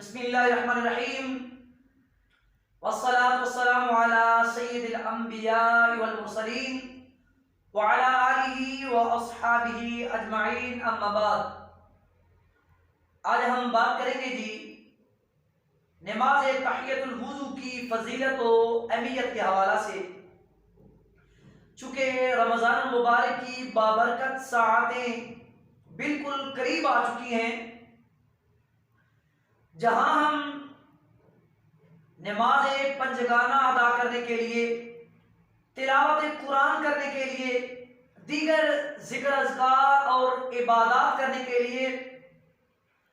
بسم اللہ الرحمن الرحیم والصلاة والسلام علی سید الانبیاء والمرسلین وعلی آلہ واصحابہ اجمعین، اما بعد۔ آج ہم بات کریں گے نماز تحیۃ الوضو کی فضیلت و اہمیت کے حوالہ سے۔ چونکہ رمضان المبارک کی بابرکت ساعتیں بالکل قریب آ چکی ہیں، جہاں ہم نماز پنجگانہ ادا کرنے کے لیے، تلاوت قرآن کرنے کے لیے، دیگر ذکر اذکار اور عبادات کرنے کے لیے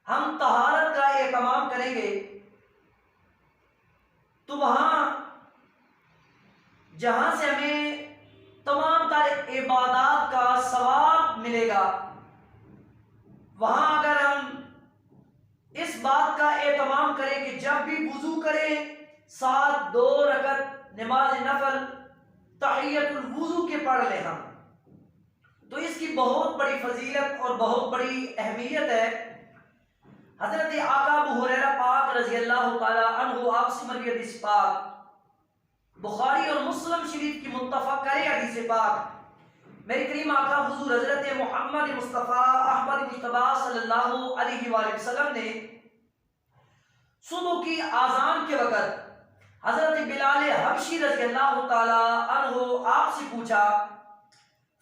ہم طہارت کا اہتمام کریں گے، تو وہاں جہاں سے ہمیں تمام تر عبادات کا ثواب ملے گا، وہاں اگر ہم اس بات کا اہتمام کریں کہ جب بھی وضو کریں ساتھ 2 رکعت نماز نفل تحیۃ الوضو کے پڑھ لیں ہم، تو اس کی بہت بڑی فضیلت اور بہت بڑی اہمیت ہے۔ حضرت آقا ابو ہریرہ پاک رضی اللہ تعالی عنہ آپ سے مروی حدیث پاک، بخاری اور مسلم شریف کی متفق حدیث پاک، میرے کریم آقا حضور حضرت محمد مصطفیٰ احمد مجتبیٰ صلی اللہ علیہ وآلہ وسلم نے صبح کی اذان کے وقت حضرت بلال حبشی رضی اللہ تعالی عنہ آپ سے پوچھا،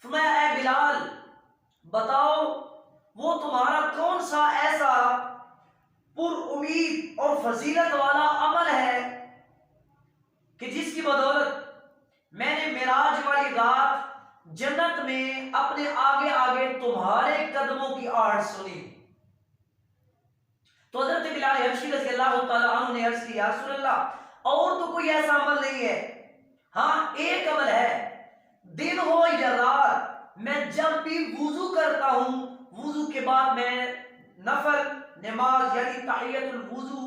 فرمایا اے بلال بتاؤ وہ تمہارا کون سا ایسا پر امید اور فضیلت والا عمل ہے کہ جس کی بدولت میں نے معراج والی رات جنت میں اپنے آگے آگے تمہارے قدموں کی آہٹ سنی۔ تو حضرت بلال حبشی رضی اللہ تعالی عنہ نے عرض کی، یا رسول اللہ اور تو کوئی ایسا عمل نہیں ہے، ہاں ایک عمل ہے، دن ہو یا رات میں جب بھی وضو کرتا ہوں، وضو کے بعد میں نفل نماز یعنی تحیۃ الوضو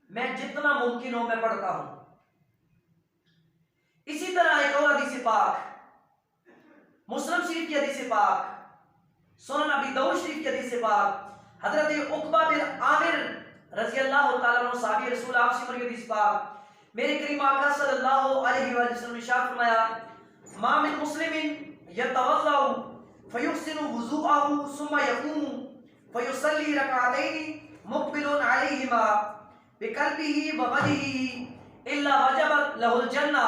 میں جتنا ممکن ہو میں پڑھتا ہوں۔ اسی طرح ایک اور حدیث پاک، مسلم شریف کی حدیث پاک، سنن ابی داؤد شریف کی حدیث پاک، حضرت عقبہ بن عامر رضی اللہ تعالیٰ عنہ صحابی رسول آپ سے مروی حدیث پاک، میرے کریم آقا صلی اللہ علیہ وآلہ وسلم نے ارشاد فرمایا، ما من مسلم یتوضأ فیحسن وضوءه ثم یقوم فیصلی رکعتین مقبل علیہما بقلبہ ووجہہ الا وجبت لہ الجنہ۔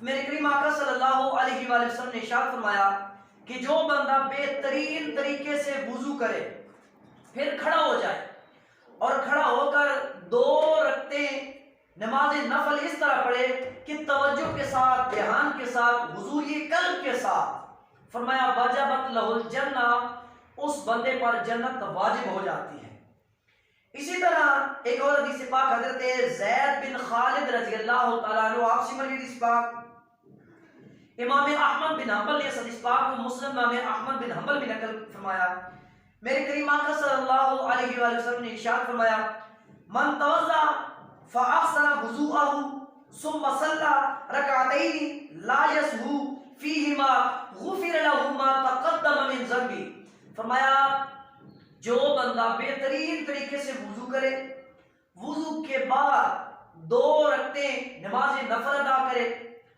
میرے کریم آقا صلی اللہ علیہ وآلہ وسلم نے ارشاد فرمایا کہ جو بندہ بہترین طریقے سے وضو کرے، پھر کھڑا ہو جائے اور کھڑا ہو کر 2 رکعتیں نماز نفل اس طرح پڑھے کہ توجہ کے ساتھ، دھیان کے ساتھ، حضوری قلب کے ساتھ، فرمایا وجبت لہ الجنہ، اس بندے پر جنت واجب ہو جاتی ہے۔ اسی طرح ایک اور حدیث پاک حضرت زید بن خالد رضی اللہ تعالیٰ عنہ آپ سے مروی حدیث پاک، امام احمد بن حنبل نے اس حدیث پاک کو مسلم امام احمد بن حنبل بھی نقل فرمایا، میرے کریم آقا صلی اللہ علیہ وآلہ وسلم نے ارشاد فرمایا، من توضأ فاحسن وضوءه ثم صلى ركعتين لا يسهو فيهما غفر له ما تقدم من ذنبه۔ فرمایا جو بندہ بہترین طریقے سے وضو کرے، وضو کے بعد 2 رکعتیں نماز نفل ادا کرے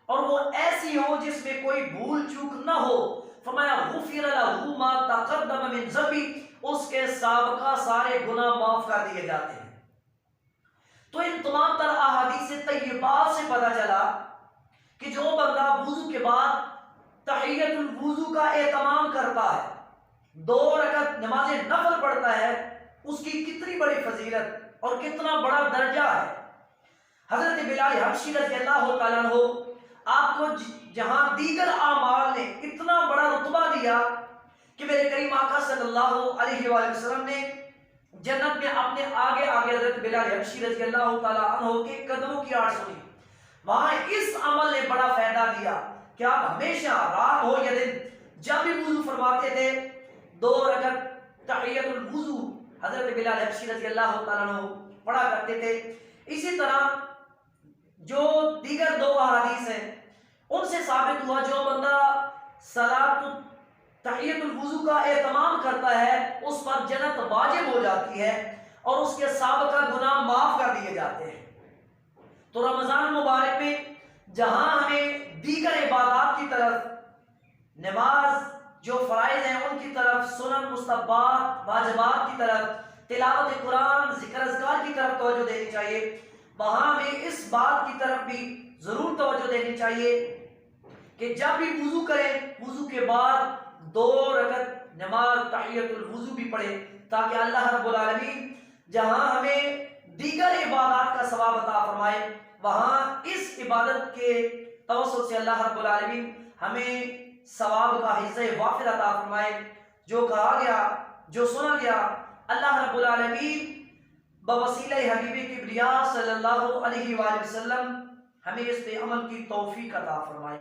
اور وہ ایسی ہو جس میں کوئی بھول چوک نہ ہو، فرمایا غفر له ما تقدم من ذنبه، اس کے سابقہ سارے گناہ معاف کر دیے جاتے ہیں۔ تو ان تمام تر احادیث طیبات سے پتہ چلا کہ جو بندہ وضو کے بعد تحیۃ الوضو کا اہتمام کرتا ہے، 2 رکعت نماز نفل پڑھتا ہے، اس کی کتنی بڑی فضیلت اور کتنا بڑا درجہ ہے۔ حضرت بلال حبشی رضی اللہ تعالیٰ عنہ آپ کو جہاں دیگر اعمال نے اتنا بڑا رتبہ دیا کہ میرے کریم آقا صلی اللہ علیہ وآلہ وسلم نے جنت میں اپنے آگے آگے حضرت بلال حبشی رضی اللہ تعالیٰ عنہ کے قدموں کی آہٹ سنی، وہاں اس عمل نے بڑا فائدہ دیا کہ آپ ہمیشہ رات ہو یا دن جب بھی وضو فرماتے تھے 2 رکعت تحیۃ الوضو حضرت بلال حبشی رضی اللہ تعالیٰ عنہ پڑھا کرتے تھے۔ اسی طرح جو دیگر 2 احادیث ہیں ان سے ثابت ہوا جو بندہ صلاۃ تحیۃ الوضو کا اہتمام کرتا ہے اس پر جنت واجب ہو جاتی ہے اور اس کے سابقہ گناہ معاف جاتے ہیں۔ تو رمضان مبارک میں جہاں ہمیں دیگر عبادات کی طرف، نماز جو فرائض ہیں ان کی طرف، سنن مستحبات واجبات کی طرف، تلاوت قرآن ذکر اذکار کی طرف توجہ دینی چاہیے، وہاں ہمیں اس بات کی طرف بھی ضرور توجہ دینی چاہیے کہ جب بھی وضو کریں وضو کے بعد 2 رکعت نماز تحیۃ الوضو بھی پڑھیں، تاکہ اللہ رب العالمین جہاں ہمیں دیگر عبادات کا ثواب عطا فرمائے، وہاں اس عبادت کے توسط سے اللہ رب العالمین ہمیں ثواب کا حصہ وافر عطا فرمائے۔ جو کہا گیا، جو سنا گیا، اللہ رب العالمین بوسیلہ حبیب کبریا صلی اللہ علیہ وآلہ وسلم ہمیں اس پہ عمل کی توفیق عطا فرمائے۔